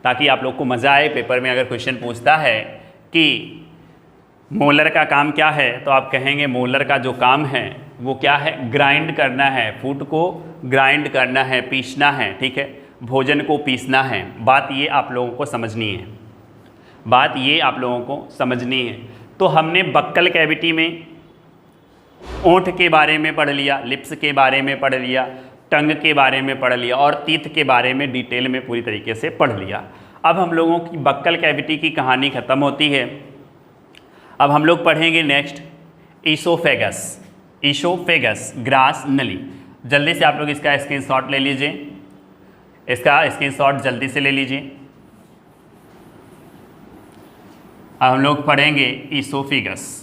ताकि आप लोग को मज़ा आए। पेपर में अगर क्वेश्चन पूछता है कि मोलर का काम क्या है, तो आप कहेंगे मोलर का जो काम है वो क्या है, ग्राइंड करना है, फूड को ग्राइंड करना है, पीसना है, ठीक है, भोजन को पीसना है। बात ये आप लोगों को समझनी है, बात ये आप लोगों को समझनी है। तो हमने बक्कल कैविटी में ओंठ के बारे में पढ़ लिया, लिप्स के बारे में पढ़ लिया, टंग के बारे में पढ़ लिया और टीथ के बारे में डिटेल में पूरी तरीके से पढ़ लिया। अब हम लोगों की बक्कल कैविटी की कहानी ख़त्म होती है। अब हम लोग पढ़ेंगे नेक्स्ट ईसोफेगस। ईसोफेगस ग्रास नली। जल्दी से आप लोग इसका स्क्रीनशॉट ले लीजिए, इसका स्क्रीनशॉट जल्दी से ले लीजिए। अब हम लोग पढ़ेंगे ईसोफेगस।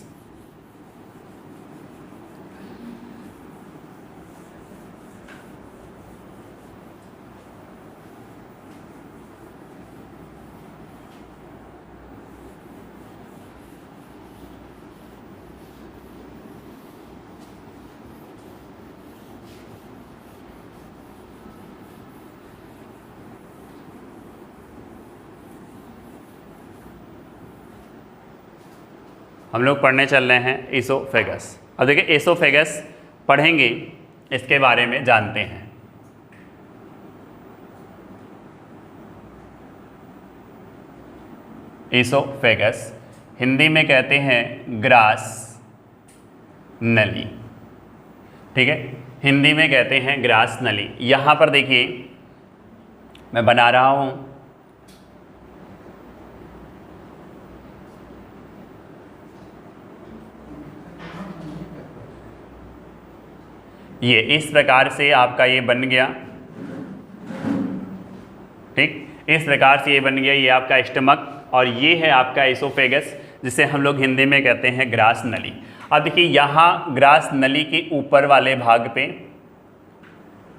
हम लोग पढ़ने चल रहे हैं ईसोफेगस। अब देखिए ईसोफेगस पढ़ेंगे, इसके बारे में जानते हैं। ईसोफेगस हिंदी में कहते हैं ग्रास नली, ठीक है, हिंदी में कहते हैं ग्रास नली। यहाँ पर देखिए मैं बना रहा हूँ, ये इस प्रकार से आपका ये बन गया, ठीक, इस प्रकार से ये बन गया, ये आपका स्टमक और ये है आपका ईसोफेगस, जिसे हम लोग हिंदी में कहते हैं ग्रास नली। अब देखिए यहाँ ग्रास नली के ऊपर वाले भाग पे,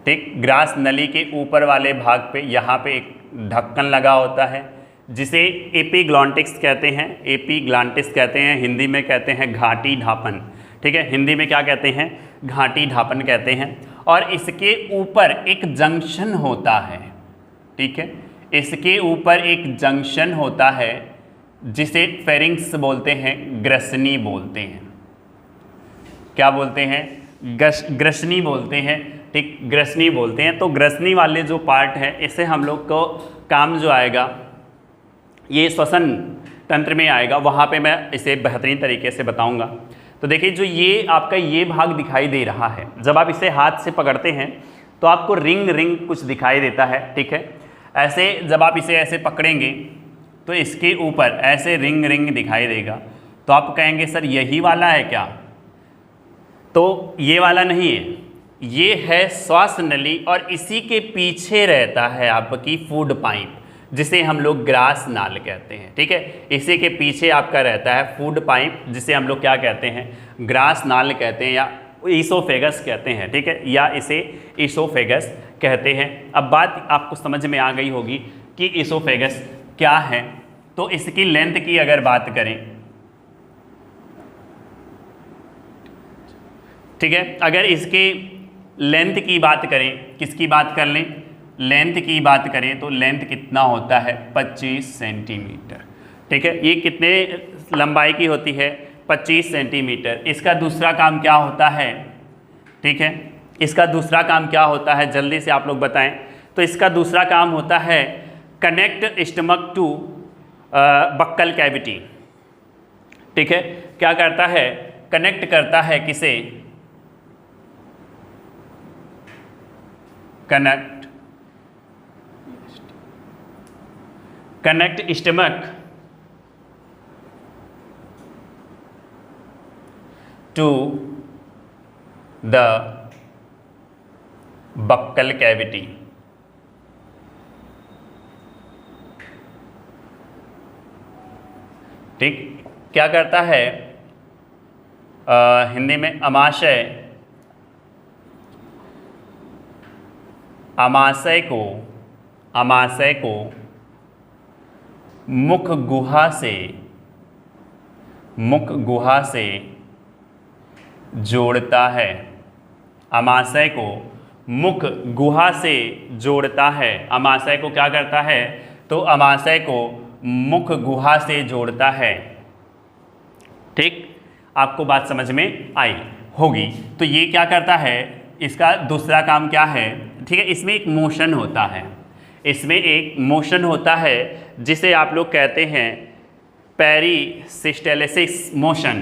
ठीक, ग्रास नली के ऊपर वाले भाग पे यहाँ पे एक ढक्कन लगा होता है जिसे एपीग्लॉन्टिक्स कहते हैं, एपीग्लॉन्टिक्स कहते हैं, हिंदी में कहते हैं घाटी ढापन, ठीक है, हिंदी में क्या कहते हैं, घाटी ढापन कहते हैं। और इसके ऊपर एक जंक्शन होता है, ठीक है, इसके ऊपर एक जंक्शन होता है जिसे फेरिंक्स बोलते हैं, ग्रसनी बोलते हैं। क्या बोलते हैं, ग्रसनी बोलते हैं, ठीक, ग्रसनी बोलते हैं। तो ग्रसनी वाले जो पार्ट है, इससे हम लोग को काम जो आएगा ये श्वसन तंत्र में आएगा, वहाँ पे मैं इसे बेहतरीन तरीके से बताऊंगा। तो देखिए जो ये आपका ये भाग दिखाई दे रहा है, जब आप इसे हाथ से पकड़ते हैं तो आपको रिंग रिंग कुछ दिखाई देता है, ठीक है, ऐसे जब आप इसे ऐसे पकड़ेंगे तो इसके ऊपर ऐसे रिंग रिंग दिखाई देगा। तो आप कहेंगे सर यही वाला है क्या, तो ये वाला नहीं है, ये है श्वास नली और इसी के पीछे रहता है आपकी फूड पाइप, जिसे हम लोग ग्रास नाल कहते हैं, ठीक है, इसी के पीछे आपका रहता है फूड पाइप, जिसे हम लोग क्या कहते हैं, ग्रास नाल कहते हैं या ईसोफेगस कहते हैं, ठीक है, या इसे ईसोफेगस कहते हैं। अब बात आपको समझ में आ गई होगी कि ईसोफेगस क्या है। तो इसकी लेंथ की अगर बात करें, ठीक है, अगर इसकी लेंथ की बात करें, किसकी बात कर लें, लेंथ की बात करें तो लेंथ कितना होता है, 25 सेंटीमीटर, ठीक है, ये कितने लंबाई की होती है, 25 सेंटीमीटर। इसका दूसरा काम क्या होता है, ठीक है, इसका दूसरा काम क्या होता है, जल्दी से आप लोग बताएं। तो इसका दूसरा काम होता है connect stomach to buccal cavity, ठीक है, क्या करता है, कनेक्ट करता है किसे, connect stomach to the buccal cavity, ठीक, क्या करता है, हिंदी में अमाशय, अमाशय को मुख गुहा से जोड़ता है, अमाशय को मुख गुहा से जोड़ता है। अमाशय को क्या करता है, तो अमाशय को मुख गुहा से जोड़ता है, ठीक, आपको बात समझ में आई। होगी। तो ये क्या करता है, इसका दूसरा काम क्या है, ठीक है, इसमें एक मोशन होता है, इसमें एक मोशन होता है जिसे आप लोग कहते हैं पेरिसिस्टेलिसिस मोशन।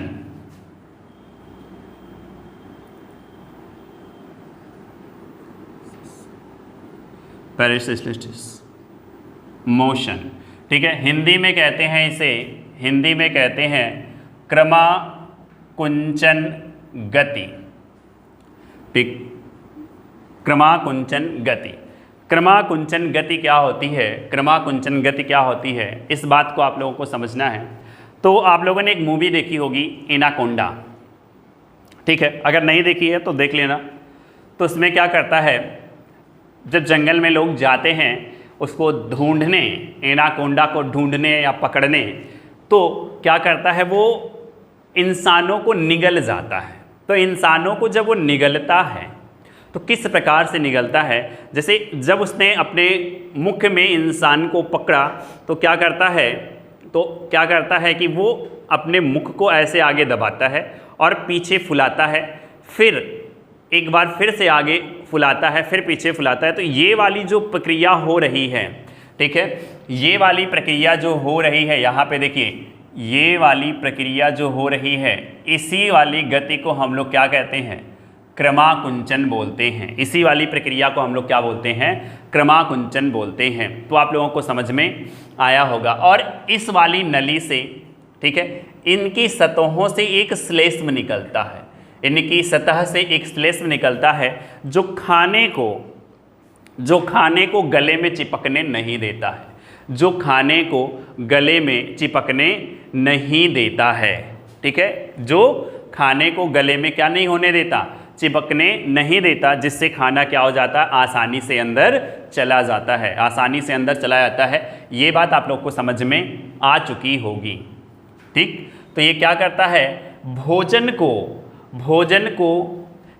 पेरिसिस्टेलिसिस मोशन, ठीक है, हिंदी में कहते हैं इसे, हिंदी में कहते हैं क्रमाकुंचन गति, ठीक, क्रमाकुंचन गति। क्रमाकुंचन गति क्या होती है, क्रमाकुंचन गति क्या होती है, इस बात को आप लोगों को समझना है। तो आप लोगों ने एक मूवी देखी होगी एनाकोंडा, ठीक है, अगर नहीं देखी है तो देख लेना। तो उसमें क्या करता है, जब जंगल में लोग जाते हैं उसको ढूंढने, एनाकोंडा को ढूंढने या पकड़ने, तो क्या करता है, वो इंसानों को निगल जाता है। तो इंसानों को जब वो निगलता है तो किस प्रकार से निगलता है, जैसे जब उसने अपने मुख में इंसान को पकड़ा तो क्या करता है, तो क्या करता है कि वो अपने मुख को ऐसे आगे दबाता है और पीछे फुलाता है, फिर एक बार फिर से आगे फुलाता है, फिर पीछे फुलाता है। तो ये वाली जो प्रक्रिया हो रही है, ठीक है, ये वाली प्रक्रिया जो हो रही है, यहाँ पे देखिए, ये वाली प्रक्रिया जो हो रही है, इसी वाली गति को हम लोग क्या कहते हैं, क्रमाकुंचन बोलते हैं। इसी वाली प्रक्रिया को हम लोग क्या बोलते हैं, क्रमाकुंचन बोलते हैं। तो आप लोगों को समझ में आया होगा। और इस वाली नली से, ठीक है, इनकी सतहों से एक श्लेष्म निकलता है, इनकी सतह से एक श्लेष्म निकलता है जो खाने को गले में चिपकने नहीं देता है, जो खाने को गले में चिपकने नहीं देता है, ठीक है, जो खाने को गले में क्या नहीं होने देता, चिपकने नहीं देता, जिससे खाना क्या हो जाता है, आसानी से अंदर चला जाता है, आसानी से अंदर चला जाता है। ये बात आप लोग को समझ में आ चुकी होगी, ठीक। तो ये क्या करता है, भोजन को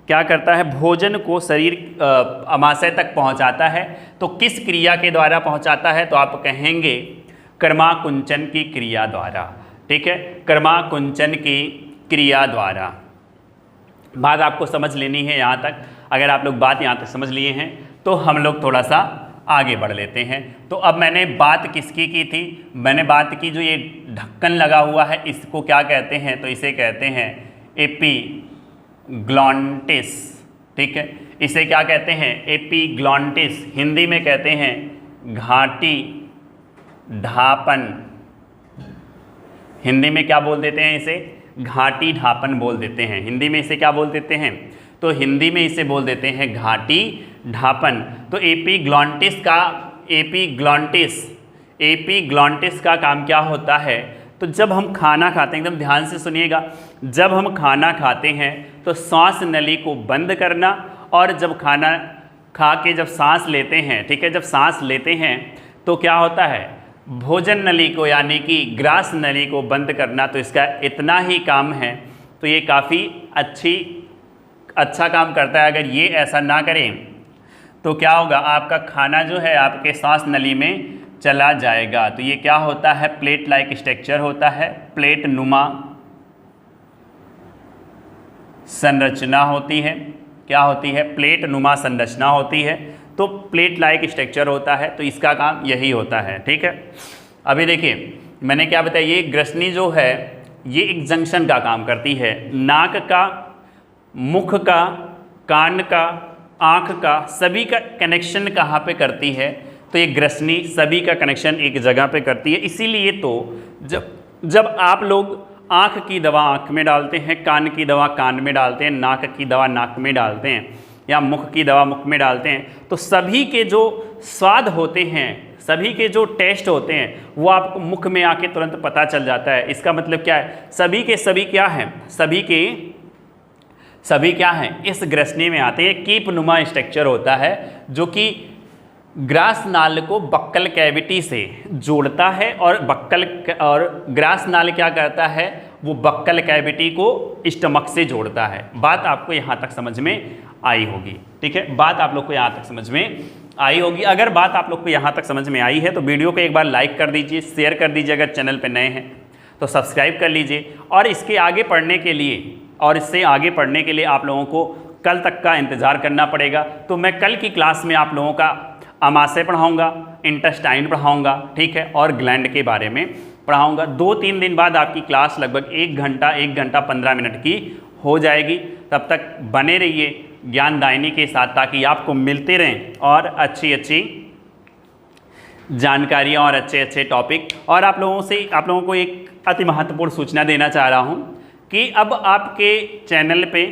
क्या करता है, भोजन को शरीर अमाशय तक पहुंचाता है। तो किस क्रिया के द्वारा पहुंचाता है, तो आप कहेंगे क्रमाकुंचन की क्रिया द्वारा, ठीक है, क्रमाकुंचन की क्रिया द्वारा। बात आपको समझ लेनी है यहाँ तक। अगर आप लोग बात यहाँ तक समझ लिए हैं तो हम लोग थोड़ा सा आगे बढ़ लेते हैं। तो अब मैंने बात किसकी की थी, मैंने बात की जो ये ढक्कन लगा हुआ है इसको क्या कहते हैं, तो इसे कहते हैं एपीग्लॉटिस, ठीक है, इसे क्या कहते हैं, एपीग्लॉटिस। हिंदी में कहते हैं घाटी ढापन, हिंदी में क्या बोल देते हैं, इसे घाटी ढापन बोल देते हैं। हिंदी में इसे क्या बोल देते हैं, तो हिंदी में इसे बोल देते हैं घाटी ढापन। तो एपीग्लॉटिस का काम क्या होता है, तो जब हम खाना खाते हैं, एकदम ध्यान से सुनिएगा, जब हम खाना खाते हैं तो सांस नली को बंद करना, और जब खाना खा के जब सांस लेते हैं, ठीक है, जब सांस लेते हैं तो क्या होता है, भोजन नली को यानी कि ग्रास नली को बंद करना। तो इसका इतना ही काम है। तो ये काफ़ी अच्छा काम करता है। अगर ये ऐसा ना करें तो क्या होगा, आपका खाना जो है आपके सांस नली में चला जाएगा। तो ये क्या होता है, प्लेट लाइक स्ट्रक्चर होता है, प्लेट नुमा संरचना होती है। क्या होती है, प्लेट नुमा संरचना होती है। तो प्लेट लाइक स्ट्रक्चर होता है, तो इसका काम यही होता है, ठीक है। अभी देखिए मैंने क्या बताया, ये ग्रसनी जो है ये एक जंक्शन का काम करती है, नाक का, मुख का, कान का, आँख का, सभी का कनेक्शन कहाँ पे करती है, तो ये ग्रसनी सभी का कनेक्शन एक जगह पे करती है। इसीलिए तो जब आप लोग आँख की दवा आँख में डालते हैं, कान की दवा कान में डालते हैं, नाक की दवा नाक में डालते हैं, या मुख की दवा मुख में डालते हैं, तो सभी के जो स्वाद होते हैं, सभी के जो टेस्ट होते हैं, वो आपको मुख में आके तुरंत पता चल जाता है। इसका मतलब क्या है, सभी के सभी क्या हैं, सभी क्या हैं, इस ग्रसनी में आते हैं। कीप नुमा स्ट्रक्चर होता है जो कि ग्रास नाल को बक्कल कैविटी से जोड़ता है, और ग्रास नाल क्या करता है, वो बक्कल कैविटी को स्टमक से जोड़ता है। बात आपको यहाँ तक समझ में आई होगी, ठीक है, बात आप लोग को यहाँ तक समझ में आई होगी। अगर बात आप लोग को यहाँ तक समझ में आई है तो वीडियो को एक बार लाइक कर दीजिए, शेयर कर दीजिए, अगर चैनल पे नए हैं तो सब्सक्राइब कर लीजिए। और इसके आगे पढ़ने के लिए और इससे आगे पढ़ने के लिए आप लोगों को कल तक का इंतज़ार करना पड़ेगा। तो मैं कल की क्लास में आप लोगों का आमाशय पढ़ाऊँगा, इंटेस्टाइन पढ़ाऊँगा, ठीक है, और ग्लैंड के बारे में पढ़ाऊँगा। 2-3 दिन बाद आपकी क्लास लगभग 1 घंटा 15 मिनट की हो जाएगी। तब तक बने रहिए ज्ञानदायिनी के साथ, ताकि आपको मिलते रहें और अच्छी जानकारियाँ और अच्छे टॉपिक। और आप लोगों को एक अति महत्वपूर्ण सूचना देना चाह रहा हूँ कि अब आपके चैनल पे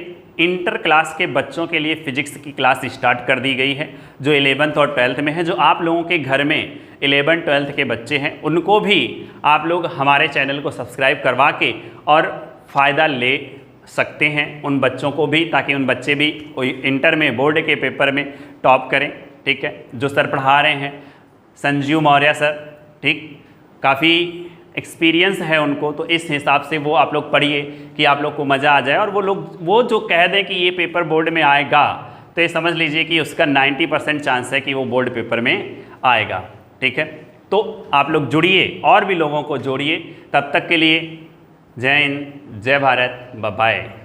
इंटर क्लास के बच्चों के लिए फिजिक्स की क्लास स्टार्ट कर दी गई है, जो 11th और 12th में है। जो आप लोगों के घर में 11th 12th के बच्चे हैं, उनको भी आप लोग हमारे चैनल को सब्सक्राइब करवा के और फ़ायदा ले सकते हैं उन बच्चों को भी, ताकि उन बच्चे भी इंटर में बोर्ड के पेपर में टॉप करें, ठीक है। जो सर पढ़ा रहे हैं संजीव मौर्य सर, ठीक, काफ़ी एक्सपीरियंस है उनको, तो इस हिसाब से वो आप लोग पढ़िए कि आप लोग को मज़ा आ जाए। और वो जो कह दें कि ये पेपर बोर्ड में आएगा, तो ये समझ लीजिए कि उसका 90% चांस है कि वो बोर्ड पेपर में आएगा, ठीक है। तो आप लोग जुड़िए और भी लोगों को जोड़िए। तब तक के लिए जय हिंद, जय भारत, बाय बाय।